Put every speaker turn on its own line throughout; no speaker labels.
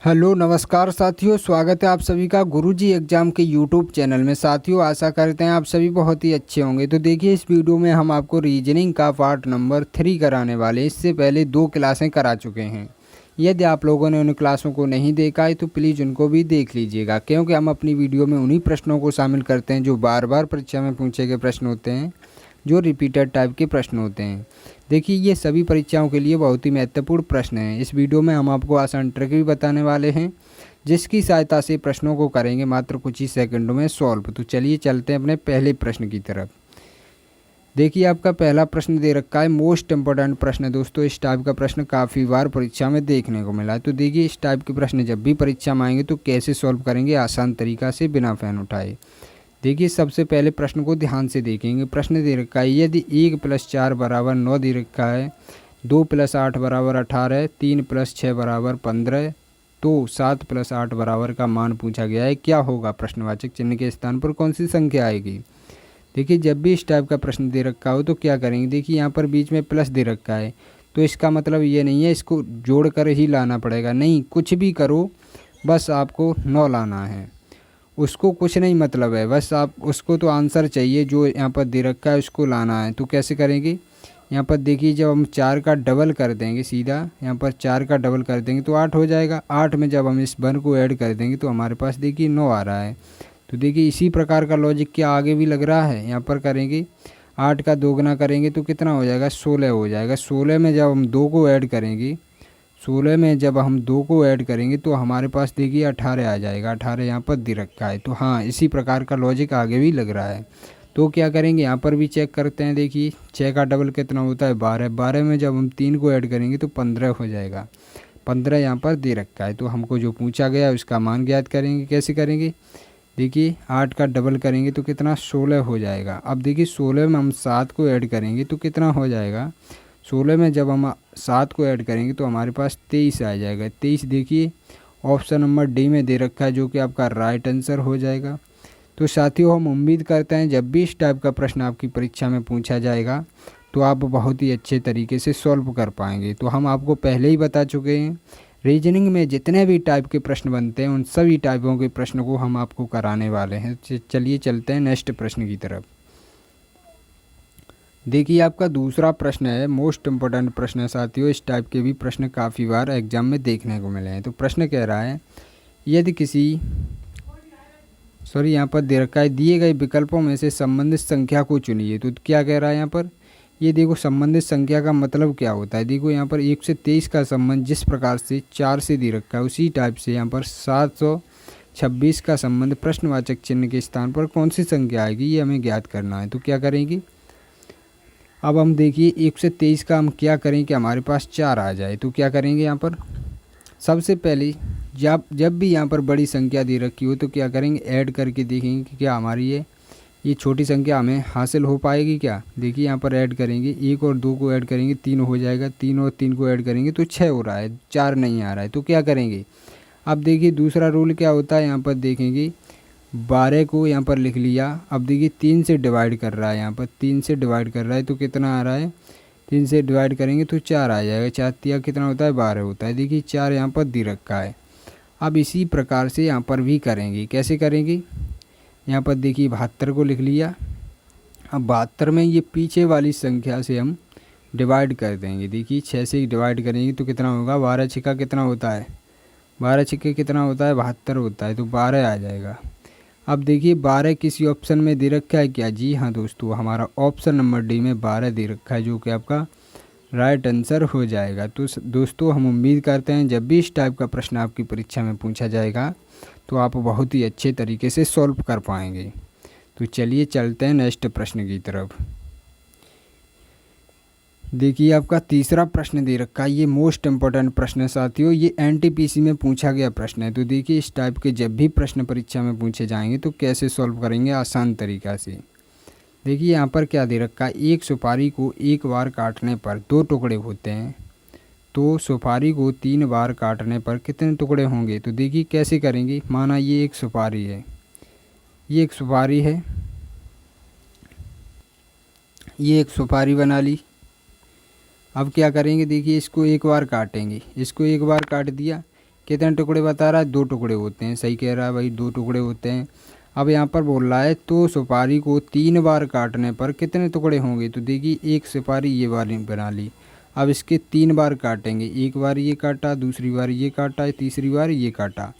Hello नमस्कार साथियों, स्वागत है आप सभी का गुरुजी एग्जाम के यूट्यूब चैनल में। साथियों, आशा करते हैं आप सभी बहुत ही अच्छे होंगे। तो देखिए, इस वीडियो में हम आपको रीजनिंग का पार्ट नंबर 3 कराने वाले। इससे पहले 2 क्लासें करा चुके हैं। यदि आप लोगों ने उन क्लासों को नहीं देखा है तो प्लीज़ उनको भी देख लीजिएगा, क्योंकि हम अपनी वीडियो में उन्हीं प्रश्नों को शामिल करते हैं जो बार बार परीक्षा में पूछे गए प्रश्न होते हैं, जो रिपीटेड टाइप के प्रश्न होते हैं। देखिए, ये सभी परीक्षाओं के लिए बहुत ही महत्वपूर्ण प्रश्न हैं। इस वीडियो में हम आपको आसान ट्रिक भी बताने वाले हैं, जिसकी सहायता से प्रश्नों को करेंगे मात्र कुछ ही सेकंडों में सॉल्व। तो चलिए चलते हैं अपने पहले प्रश्न की तरफ। देखिए, आपका पहला प्रश्न दे रखा है, मोस्ट इम्पोर्टेंट प्रश्न है दोस्तों। इस टाइप का प्रश्न काफ़ी बार परीक्षा में देखने को मिला है। तो देखिए, इस टाइप के प्रश्न जब भी परीक्षा में आएंगे तो कैसे सॉल्व करेंगे आसान तरीका से, बिना फैन उठाए। देखिए, सबसे पहले प्रश्न को ध्यान से देखेंगे। प्रश्न दे रखा है, यदि 1 + 4 = 9 दे रखा है, 2 + 8 = 18, 3 + 6 = 15, तो 7 + 8 बराबर का मान पूछा गया है, क्या होगा? प्रश्नवाचक चिन्ह के स्थान पर कौन सी संख्या आएगी? देखिए, जब भी इस टाइप का प्रश्न दे रखा हो तो क्या करेंगे। देखिए, यहाँ पर बीच में प्लस दे रखा है, तो इसका मतलब ये नहीं है इसको जोड़ कर ही लाना पड़ेगा। नहीं, कुछ भी करो, बस आपको 9 लाना है। उसको कुछ नहीं मतलब है, बस आप उसको तो आंसर चाहिए जो यहाँ पर दे रखा है, उसको लाना है। तो कैसे करेंगे? यहाँ पर देखिए, जब हम 4 का डबल कर देंगे, सीधा यहाँ पर 4 का डबल कर देंगे तो 8 हो जाएगा। 8 में जब हम इस वन को ऐड कर देंगे तो हमारे पास देखिए 9 आ रहा है। तो देखिए, इसी प्रकार का लॉजिक क्या आगे भी लग रहा है। यहाँ पर करेंगे, 8 का दोगुना करेंगे तो कितना हो जाएगा? 16 हो जाएगा। 16 में जब हम 2 को ऐड करेंगे, 16 में जब हम 2 को ऐड करेंगे तो हमारे पास देखिए 18 आ जाएगा। 18 यहाँ पर दे रखा है। तो हाँ, इसी प्रकार का लॉजिक आगे भी लग रहा है। तो क्या करेंगे, यहाँ पर भी चेक करते हैं। देखिए, 6 का डबल कितना होता है? 12। 12 में जब हम 3 को ऐड करेंगे तो 15 हो जाएगा। 15 यहाँ पर दे रखा है। तो हमको जो पूछा गया उसका मान ज्ञात करेंगे। कैसे करेंगे? देखिए, 8 का डबल करेंगे तो कितना? 16 हो जाएगा। अब देखिए, 16 में हम 7 को ऐड करेंगे तो कितना हो जाएगा? 16 में जब हम 7 को ऐड करेंगे तो हमारे पास 23 आ जाएगा। 23 देखिए ऑप्शन नंबर डी में दे रखा है, जो कि आपका राइट आंसर हो जाएगा। तो साथियों, हम उम्मीद करते हैं जब भी इस टाइप का प्रश्न आपकी परीक्षा में पूछा जाएगा तो आप बहुत ही अच्छे तरीके से सॉल्व कर पाएंगे। तो हम आपको पहले ही बता चुके हैं, रीजनिंग में जितने भी टाइप के प्रश्न बनते हैं उन सभी टाइपों के प्रश्न को हम आपको कराने वाले हैं। चलिए चलते हैं नेक्स्ट प्रश्न की तरफ। देखिए, आपका दूसरा प्रश्न है, मोस्ट इम्पोर्टेंट प्रश्न है साथियों। इस टाइप के भी प्रश्न काफ़ी बार एग्जाम में देखने को मिले हैं। तो प्रश्न कह रहा है, यदि यहाँ पर दे रखा है, दिए गए विकल्पों में से संबंधित संख्या को चुनिए। तो क्या कह रहा है यहाँ पर? ये देखो, संबंधित संख्या का मतलब क्या होता है। देखो, यहाँ पर 1 से 23 का संबंध जिस प्रकार से 4 से दे रखा है, उसी टाइप से यहाँ पर 726 का संबंध प्रश्नवाचक चिन्ह के स्थान पर कौन सी संख्या आएगी, ये हमें ज्ञात करना है। तो क्या करेंगे? अब हम देखिए, 1 से 23 का हम क्या करें कि हमारे पास 4 आ जाए। तो क्या करेंगे यहाँ पर? सबसे पहले जब भी यहाँ पर बड़ी संख्या दे रखी हो तो क्या करेंगे? ऐड करके देखेंगे कि क्या हमारी ये छोटी संख्या हमें हासिल हो पाएगी क्या। देखिए, यहाँ पर ऐड करेंगे, 1 और 2 को ऐड करेंगे 3 हो जाएगा। 3 और 3 को ऐड करेंगे तो 6 हो रहा है, 4 नहीं आ रहा है। तो क्या करेंगे? अब देखिए, दूसरा रूल क्या होता है, यहाँ पर देखेंगे, 12 को यहाँ पर लिख लिया। अब देखिए, 3 से डिवाइड कर रहा है, यहाँ पर 3 से डिवाइड कर रहा है तो कितना आ रहा है? 3 से डिवाइड करेंगे तो 4 आ जाएगा। 4 तिया कितना होता है? 12 होता है। देखिए, 4 यहाँ पर दे रखा है। अब इसी प्रकार से यहाँ पर भी करेंगे। कैसे करेंगे? यहाँ पर देखिए, 72 को लिख लिया। अब 72 में ये पीछे वाली संख्या से हम डिवाइड कर देंगे। देखिए, 6 से डिवाइड करेंगे तो कितना होगा? 12 छिक्का कितना होता है? 12 छिक्के कितना होता है? 72 होता है। तो 12 आ जाएगा। अब देखिए, 12 किसी ऑप्शन में दे रखा है क्या? जी हाँ दोस्तों, हमारा ऑप्शन नंबर डी में 12 दे रखा है, जो कि आपका राइट आंसर हो जाएगा। तो दोस्तों, हम उम्मीद करते हैं जब भी इस टाइप का प्रश्न आपकी परीक्षा में पूछा जाएगा तो आप बहुत ही अच्छे तरीके से सॉल्व कर पाएंगे। तो चलिए चलते हैं नेक्स्ट प्रश्न की तरफ। देखिए, आपका तीसरा प्रश्न दे रखा है, ये मोस्ट इम्पोर्टेंट प्रश्न है साथियों। ये एनटीपीसी में पूछा गया प्रश्न है। तो देखिए, इस टाइप के जब भी प्रश्न परीक्षा में पूछे जाएंगे तो कैसे सॉल्व करेंगे आसान तरीक़ा से। देखिए, यहाँ पर क्या दे रखा है, एक सुपारी को एक बार काटने पर 2 टुकड़े होते हैं, तो सुपारी को 3 बार काटने पर कितने टुकड़े होंगे। तो देखिए, कैसे करेंगे। माना ये एक सुपारी है, ये एक सुपारी है, ये एक सुपारी बना ली। अब क्या करेंगे? देखिए, इसको एक बार काटेंगे, इसको एक बार काट दिया। कितने टुकड़े बता रहा है, 2 टुकड़े होते हैं। सही कह रहा है भाई, 2 टुकड़े होते हैं। अब यहाँ पर बोल रहा है तो सुपारी को 3 बार काटने पर कितने टुकड़े होंगे। तो देखिए एक सुपारी ये वाली बना ली, अब इसके 3 बार काटेंगे। एक बार ये काटा, दूसरी बार ये काटा, तीसरी बार ये काटा।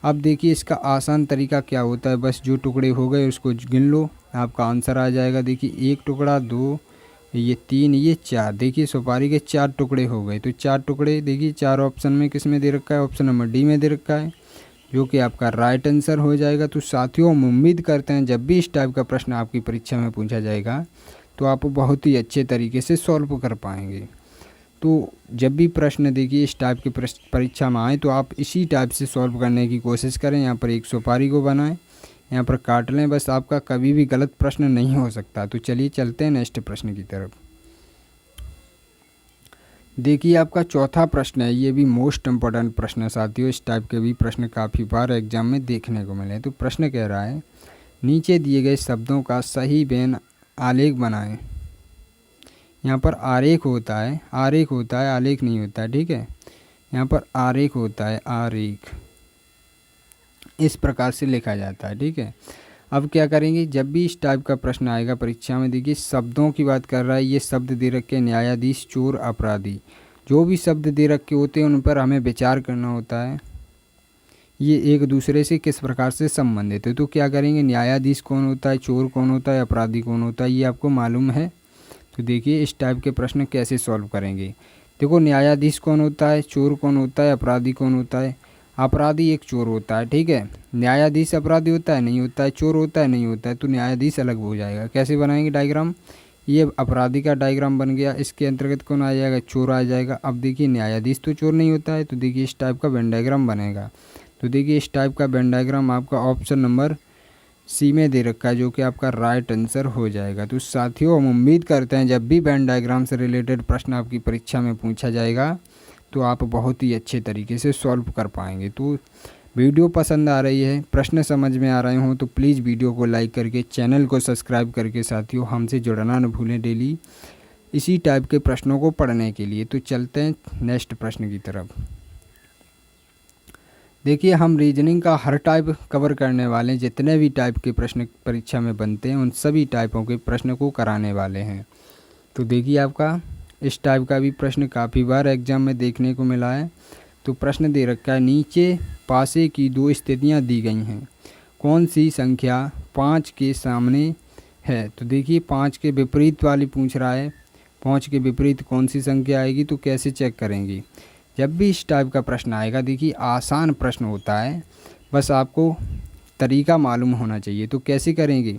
अब देखिए इसका आसान तरीका क्या होता है, बस जो टुकड़े हो गए उसको गिन लो, आपका आंसर आ जाएगा। देखिए 1 टुकड़ा, 2, ये 3, ये 4। देखिए सुपारी के 4 टुकड़े हो गए। तो 4 टुकड़े देखिए 4 ऑप्शन में किस में दे रखा है, ऑप्शन नंबर डी में दे रखा है, जो कि आपका राइट आंसर हो जाएगा। तो साथियों हम उम्मीद करते हैं जब भी इस टाइप का प्रश्न आपकी परीक्षा में पूछा जाएगा तो आप बहुत ही अच्छे तरीके से सॉल्व कर पाएंगे। तो जब भी प्रश्न देखिए इस टाइप की परीक्षा में आए तो आप इसी टाइप से सॉल्व करने की कोशिश करें। यहाँ पर एक सुपारी को बनाएं, यहाँ पर काट लें, बस आपका कभी भी गलत प्रश्न नहीं हो सकता। तो चलिए चलते हैं नेक्स्ट प्रश्न की तरफ। देखिए आपका चौथा प्रश्न है, ये भी मोस्ट इम्पोर्टेंट प्रश्न है साथियों। इस टाइप के भी प्रश्न काफ़ी बार एग्जाम में देखने को मिले। तो प्रश्न कह रहा है नीचे दिए गए शब्दों का सही बेन आलेख बनाएं। यहाँ पर आरेख होता है, आरेख होता है, आलेख नहीं होता है, ठीक है। यहाँ पर आरेख होता है, आरेख इस प्रकार से लिखा जाता है, ठीक है। अब क्या करेंगे, जब भी इस टाइप का प्रश्न आएगा परीक्षा में, देखिए शब्दों की बात कर रहा है, ये शब्द दे रखे न्यायाधीश, चोर, अपराधी। जो भी शब्द दे रखे होते हैं उन पर हमें विचार करना होता है, ये एक दूसरे से किस प्रकार से संबंधित है। तो क्या करेंगे, न्यायाधीश कौन होता है, चोर कौन होता है, अपराधी कौन होता है, ये आपको मालूम है। तो देखिए इस टाइप के प्रश्न कैसे सॉल्व करेंगे। देखो न्यायाधीश कौन होता है, चोर कौन होता है, अपराधी कौन होता है। अपराधी एक चोर होता है, ठीक है। न्यायाधीश अपराधी होता है, नहीं होता है। चोर होता है, नहीं होता है। तो न्यायाधीश अलग हो जाएगा। कैसे बनाएंगे डायग्राम, ये अपराधी का डायग्राम बन गया, इसके अंतर्गत कौन आ जाएगा, चोर आ जाएगा। अब देखिए न्यायाधीश तो चोर नहीं होता है, तो देखिए इस टाइप का वेन डायग्राम बनेगा। तो देखिए इस टाइप का वेन डायग्राम आपका ऑप्शन नंबर सी में दे रखा है, जो कि आपका राइट आंसर हो जाएगा। तो साथियों हम उम्मीद करते हैं जब भी वेन डायग्राम से रिलेटेड प्रश्न आपकी परीक्षा में पूछा जाएगा तो आप बहुत ही अच्छे तरीके से सॉल्व कर पाएंगे। तो वीडियो पसंद आ रही है, प्रश्न समझ में आ रहे हों तो प्लीज़ वीडियो को लाइक करके चैनल को सब्सक्राइब करके साथियों हमसे जुड़ना न भूलें डेली इसी टाइप के प्रश्नों को पढ़ने के लिए। तो चलते हैं नेक्स्ट प्रश्न की तरफ। देखिए हम रीजनिंग का हर टाइप कवर करने वाले हैं, जितने भी टाइप के प्रश्न परीक्षा में बनते हैं उन सभी टाइपों के प्रश्न को कराने वाले हैं। तो देखिए आपका इस टाइप का भी प्रश्न काफ़ी बार एग्जाम में देखने को मिला है। तो प्रश्न दे रखा है नीचे पासे की 2 स्थितियां दी गई हैं, कौन सी संख्या 5 के सामने है। तो देखिए 5 के विपरीत वाली पूछ रहा है, 5 के विपरीत कौन सी संख्या आएगी। तो कैसे चेक करेंगे, जब भी इस टाइप का प्रश्न आएगा देखिए आसान प्रश्न होता है, बस आपको तरीका मालूम होना चाहिए। तो कैसे करेंगे,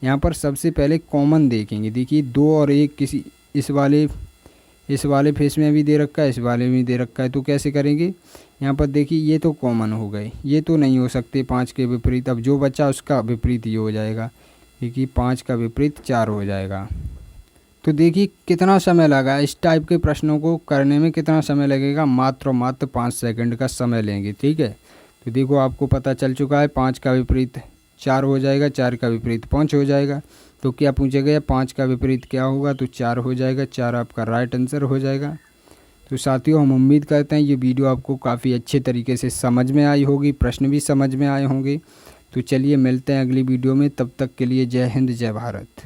यहाँ पर सबसे पहले कॉमन देखेंगे। देखिए 2 और 1 किसी इस वाले फेस में भी दे रखा है, इस वाले में भी दे रखा है। तो कैसे करेंगे, यहाँ पर देखिए ये तो कॉमन हो गए, ये तो नहीं हो सकते 5 के विपरीत। अब जो बचा उसका विपरीत ये हो जाएगा, देखिए 5 का विपरीत 4 हो जाएगा। तो देखिए कितना समय लगा इस टाइप के प्रश्नों को करने में, कितना समय लगेगा, मात्र 5 सेकंड का समय लेंगे, ठीक है। तो देखो आपको पता चल चुका है 5 का विपरीत 4 हो जाएगा, 4 का विपरीत 5 हो जाएगा। तो क्या पूछा गया, 5 का विपरीत क्या होगा, तो 4 हो जाएगा, 4 आपका राइट आंसर हो जाएगा। तो साथियों हम उम्मीद करते हैं ये वीडियो आपको काफ़ी अच्छे तरीके से समझ में आई होगी, प्रश्न भी समझ में आए होंगे। तो चलिए मिलते हैं अगली वीडियो में, तब तक के लिए जय हिंद, जय भारत।